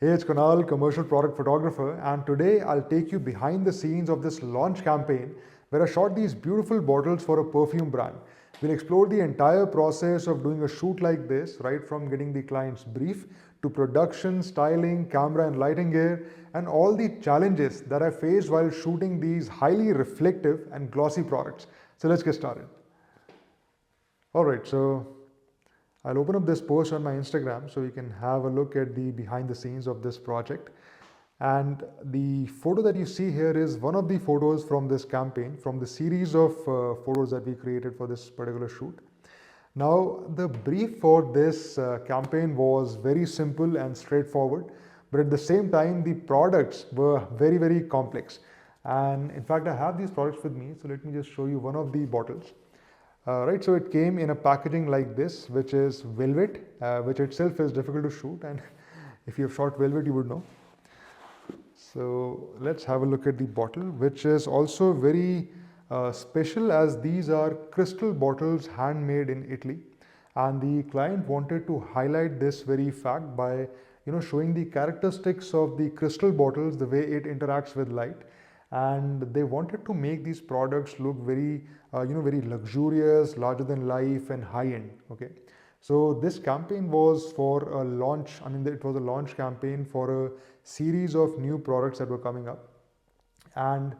Hey, it's Kunal, commercial product photographer, and today I'll take you behind the scenes of this launch campaign where I shot these beautiful bottles for a perfume brand. We'll explore the entire process of doing a shoot like this, right from getting the client's brief to production, styling, camera and lighting gear, and all the challenges that I faced while shooting these highly reflective and glossy products. So let's get started. Alright, so I'll open up this post on my Instagram so you can have a look at the behind the scenes of this project. And the photo that you see here is one of the photos from this campaign, from the series of photos that we created for this particular shoot. Now, the brief for this campaign was very simple and straightforward, but at the same time, the products were very, very complex. And in fact, I have these products with me, so let me just show you one of the bottles. Right, so it came in a packaging like this, which is velvet, which itself is difficult to shoot, and if you have shot velvet, you would know. So let's have a look at the bottle, which is also very special, as these are crystal bottles handmade in Italy, and the client wanted to highlight this very fact by showing the characteristics of the crystal bottles, the way it interacts with light. And they wanted to make these products look very very luxurious, larger than life and high end. Okay, so this campaign was for a launch. I mean, it was a launch campaign for a series of new products that were coming up. And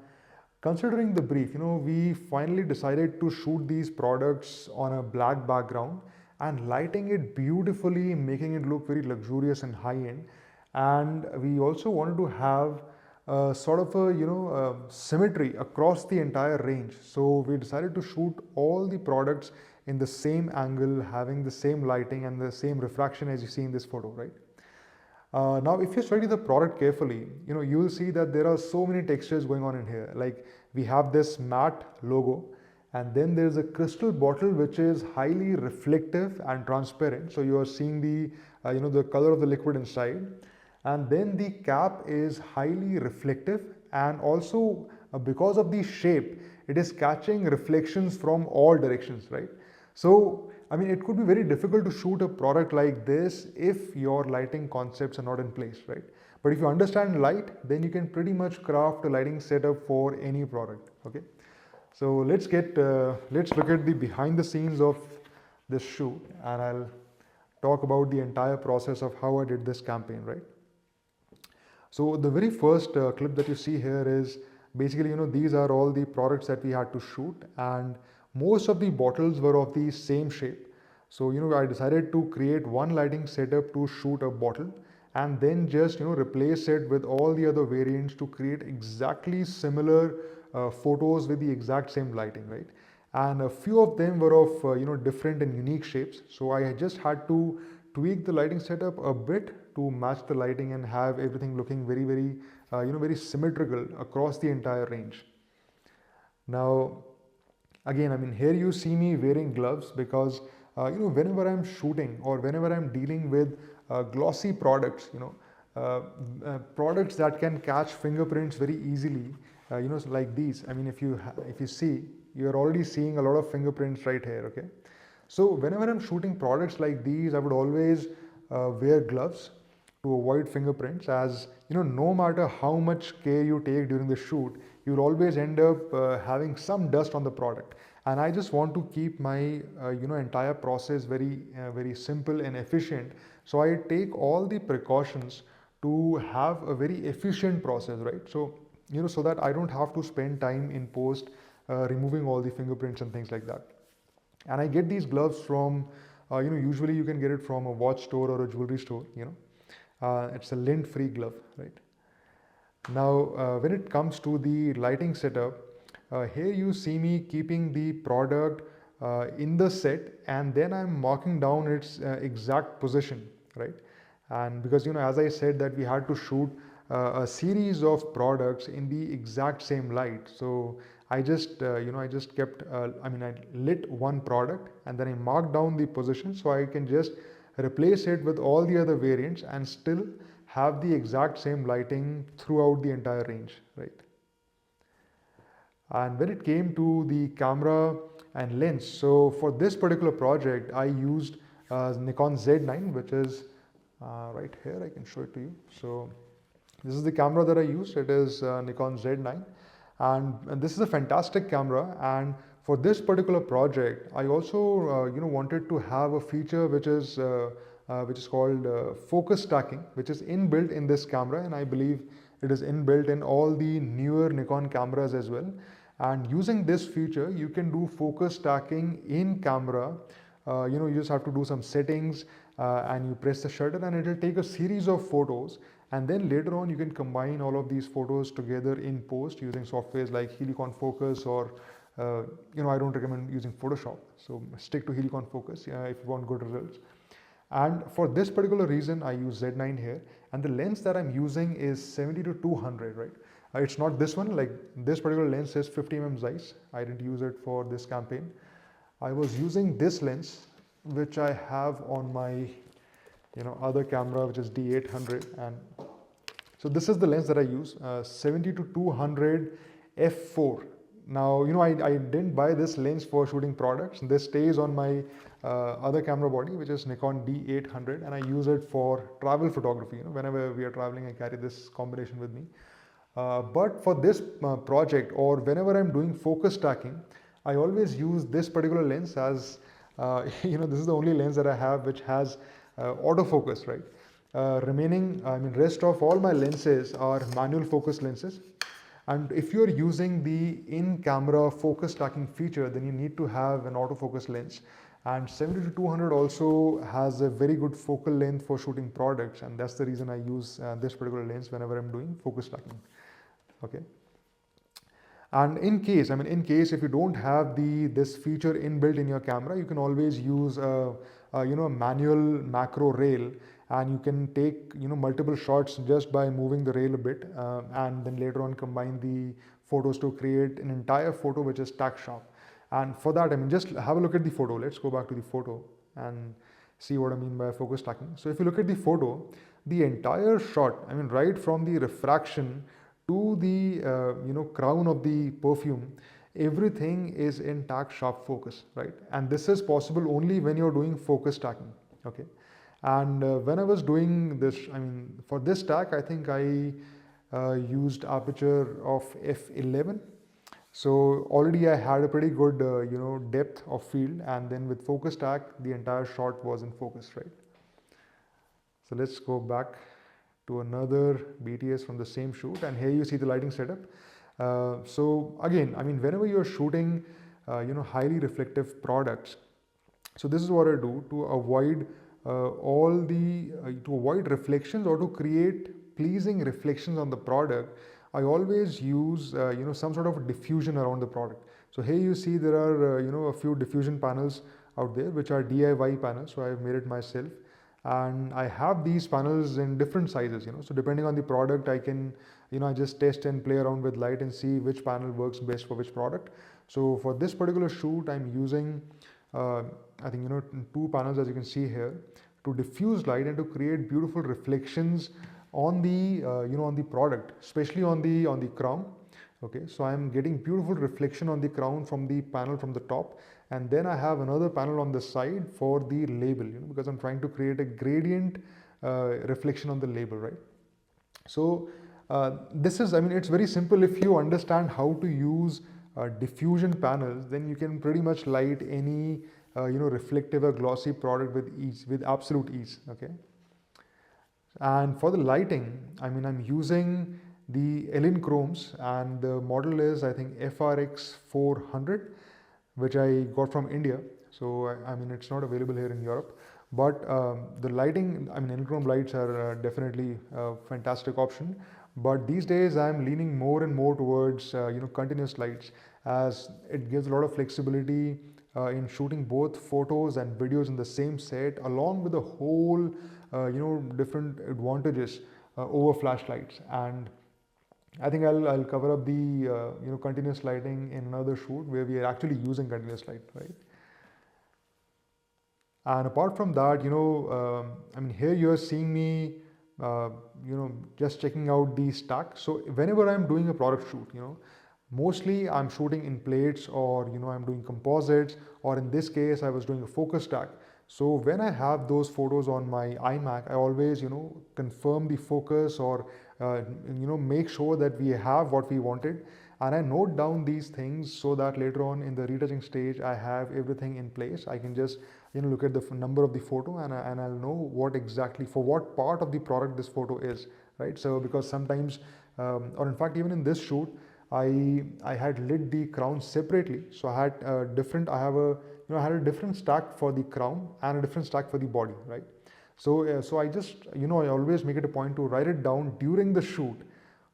considering the brief, we finally decided to shoot these products on a black background and lighting it beautifully, making it look very luxurious and high end. And we also wanted to have sort of a symmetry across the entire range. So we decided to shoot all the products in the same angle, having the same lighting and the same refraction as you see in this photo, right? Now, if you study the product carefully, you will see that there are so many textures going on in here. Like we have this matte logo, and then there's a crystal bottle which is highly reflective and transparent. So you are seeing the the color of the liquid inside. And then the cap is highly reflective, and also because of the shape, it is catching reflections from all directions, right? So, I mean, it could be very difficult to shoot a product like this if your lighting concepts are not in place, right? But if you understand light, then you can pretty much craft a lighting setup for any product, okay? So let's look at the behind the scenes of this shoot, and I'll talk about the entire process of how I did this campaign, right? So the very first clip that you see here is basically, these are all the products that we had to shoot, and most of the bottles were of the same shape. So, I decided to create one lighting setup to shoot a bottle, and then just, replace it with all the other variants to create exactly similar photos with the exact same lighting, right? And a few of them were of, different and unique shapes. So I just had to tweak the lighting setup a bit to match the lighting and have everything looking very, very, very symmetrical across the entire range. Now, again, I mean, here you see me wearing gloves because, whenever I'm shooting or whenever I'm dealing with glossy products, products that can catch fingerprints very easily, like these. I mean, if you see, you're already seeing a lot of fingerprints right here, okay? So whenever I'm shooting products like these, I would always wear gloves to avoid fingerprints, as no matter how much care you take during the shoot, you'll always end up having some dust on the product. And I just want to keep my entire process very very simple and efficient. So I take all the precautions to have a very efficient process, right? So so that I don't have to spend time in post removing all the fingerprints and things like that. And I get these gloves from usually you can get it from a watch store or a jewelry store. It's a lint-free glove, right? Now, when it comes to the lighting setup, here you see me keeping the product in the set, and then I'm marking down its exact position, right? And because as I said that we had to shoot a series of products in the exact same light, so I just I just kept I mean, I lit one product and then I marked down the position so I can just replace it with all the other variants and still have the exact same lighting throughout the entire range, right? And when it came to the camera and lens, so for this particular project I used Nikon Z9, which is Right here I can show it to you. So this is the camera that I used. It is Nikon Z9, and this is a fantastic camera. And for this particular project, I also wanted to have a feature which is called focus stacking, which is inbuilt in this camera, and I believe it is inbuilt in all the newer Nikon cameras as well. And using this feature, you can do focus stacking in camera. You just have to do some settings, and you press the shutter, and it will take a series of photos, and then later on you can combine all of these photos together in post using softwares like Helicon Focus, or I don't recommend using Photoshop, so stick to Helicon Focus if you want good results. And for this particular reason, I use Z9 here, and the lens that I'm using is 70 to 200, right? It's not this one. Like, this particular lens is 50 mm Zeiss. I didn't use it for this campaign. I was using this lens, which I have on my other camera, which is D800, and so this is the lens that I use, 70 to 200 f4. Now, I didn't buy this lens for shooting products. This stays on my other camera body, which is Nikon D800, and I use it for travel photography. Whenever we are traveling, I carry this combination with me. But for this project, or whenever I'm doing focus stacking, I always use this particular lens as, this is the only lens that I have which has autofocus, right? Rest of all my lenses are manual focus lenses. And if you're using the in-camera focus stacking feature, then you need to have an autofocus lens. And 70 to 200 also has a very good focal length for shooting products, and that's the reason I use this particular lens whenever I'm doing focus stacking. Okay. And in case if you don't have this feature inbuilt in your camera, you can always use a manual macro rail, and you can take multiple shots just by moving the rail a bit, and then later on combine the photos to create an entire photo which is tack sharp. And for that, just have a look at the photo. Let's go back to the photo and see what I mean by focus stacking. So if you look at the photo, the entire shot, right from the refraction to the crown of the perfume, everything is in tack sharp focus, right? And this is possible only when you're doing focus stacking. Okay. And when I was doing this, for this stack, I think I used aperture of f11. So already I had a pretty good depth of field, and then with focus stack, the entire shot was in focus, right? So let's go back to another BTS from the same shoot, and here you see the lighting setup. So again, whenever you're shooting highly reflective products, so this is what I do to avoid to avoid reflections, or to create pleasing reflections on the product. I always use some sort of diffusion around the product. So here you see there are a few diffusion panels out there which are DIY panels, so I've made it myself, and I have these panels in different sizes. So depending on the product, I can I just test and play around with light and see which panel works best for which product. So for this particular shoot, I'm using I think two panels, as you can see here, to diffuse light and to create beautiful reflections on the on the product, especially on the crown. Okay, so I'm getting beautiful reflection on the crown from the panel from the top, and then I have another panel on the side for the label, because I'm trying to create a gradient reflection on the label, right? So this is, it's very simple. If you understand how to use diffusion panels, then you can pretty much light any reflective or glossy product with ease, with absolute ease. Okay. And for the lighting, I'm using the Elin Chromes, and the model is, I think, FRX 400, which I got from India. So it's not available here in Europe. But the lighting, Elin Chrome lights are definitely a fantastic option. But these days I'm leaning more and more towards continuous lights, as it gives a lot of flexibility in shooting both photos and videos in the same set, along with a whole different advantages over flashlights. And I think I'll cover up the continuous lighting in another shoot where we are actually using continuous light, right? And apart from that, here you're seeing me just checking out the stack. So whenever I'm doing a product shoot, mostly I'm shooting in plates, or I'm doing composites, or in this case I was doing a focus stack. So when I have those photos on my iMac, I always, confirm the focus or, make sure that we have what we wanted. And I note down these things so that later on in the retouching stage, I have everything in place. I can just, look at the number of the photo, and I'll know what exactly, for what part of the product this photo is, right? So because sometimes, or in fact, even in this shoot, I had lit the crown separately. So I had I had a different stack for the crown and a different stack for the body, right? So I just, I always make it a point to write it down during the shoot,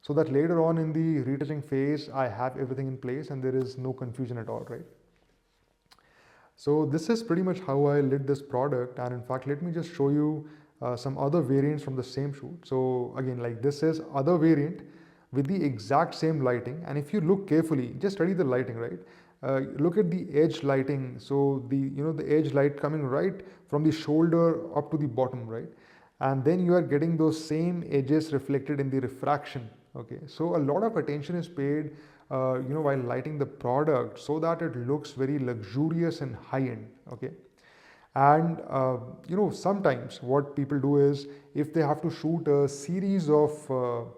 so that later on in the retouching phase, I have everything in place and there is no confusion at all, right? So this is pretty much how I lit this product. And in fact, let me just show you some other variants from the same shoot. So again, like this is other variant with the exact same lighting. And if you look carefully, just study the lighting, right? Look at the edge lighting. So the edge light coming right from the shoulder up to the bottom, right? And then you are getting those same edges reflected in the refraction. Okay, so a lot of attention is paid, while lighting the product, so that it looks very luxurious and high end. Okay, and sometimes what people do is, if they have to shoot a series of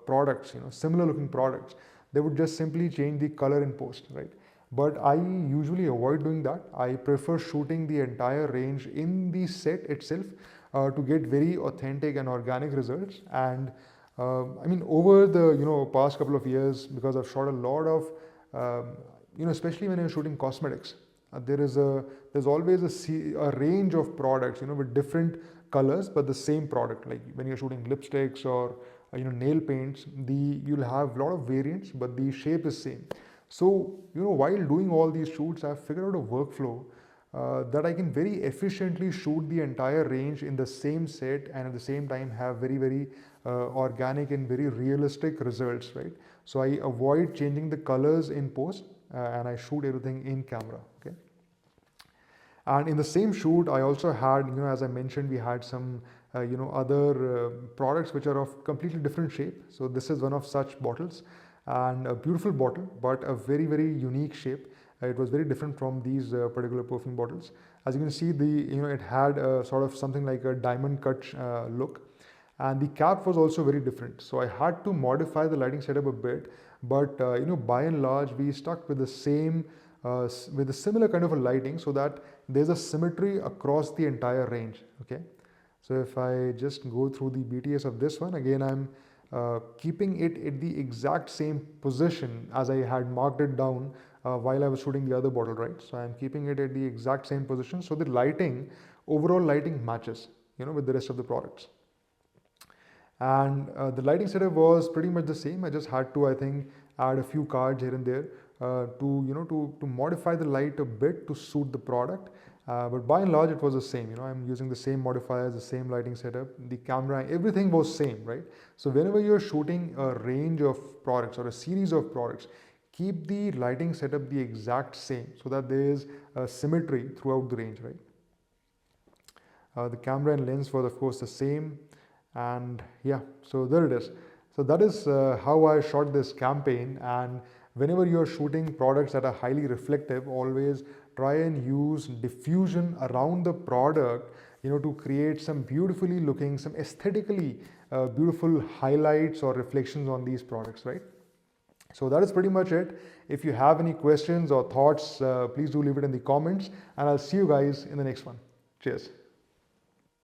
products, similar looking products, they would just simply change the color in post, right? But I usually avoid doing that. I prefer shooting the entire range in the set itself to get very authentic and organic results. And over the past couple of years, because I've shot a lot of especially when you're shooting cosmetics, there's always a range of products with different colors, but the same product. Like when you're shooting lipsticks or nail paints, you'll have a lot of variants, but the shape is same. So while doing all these shoots, I've figured out a workflow that I can very efficiently shoot the entire range in the same set, and at the same time have very, very organic and very realistic results, right? So I avoid changing the colors in post, and I shoot everything in camera. Okay. And in the same shoot, I also had, as I mentioned, we had some, other products which are of completely different shape. So this is one of such bottles, and a beautiful bottle, but a very, very unique shape. It was very different from these particular perfume bottles. As you can see, it had a sort of something like a diamond cut look, and the cap was also very different. So I had to modify the lighting setup a bit, but by and large, we stuck with the same, with a similar kind of a lighting, so that there's a symmetry across the entire range. Okay, so if I just go through the BTS of this one again, I'm keeping it at the exact same position as I had marked it down while I was shooting the other bottle, right? So I'm keeping it at the exact same position, so the lighting, overall lighting matches, with the rest of the products. And the lighting setup was pretty much the same. I just had to, I think, add a few cards here and there to modify the light a bit to suit the product. But by and large, it was the same. I'm using the same modifiers, the same lighting setup, the camera, everything was same, right? So whenever you're shooting a range of products or a series of products, keep the lighting setup the exact same, so that there is a symmetry throughout the range, right? The camera and lens was of course the same, and yeah, so there it is. So that is how I shot this campaign. And whenever you're shooting products that are highly reflective, always try and use diffusion around the product, to create some beautifully looking, some aesthetically beautiful highlights or reflections on these products, right? So that is pretty much it. If you have any questions or thoughts, please do leave it in the comments, and I'll see you guys in the next one. Cheers.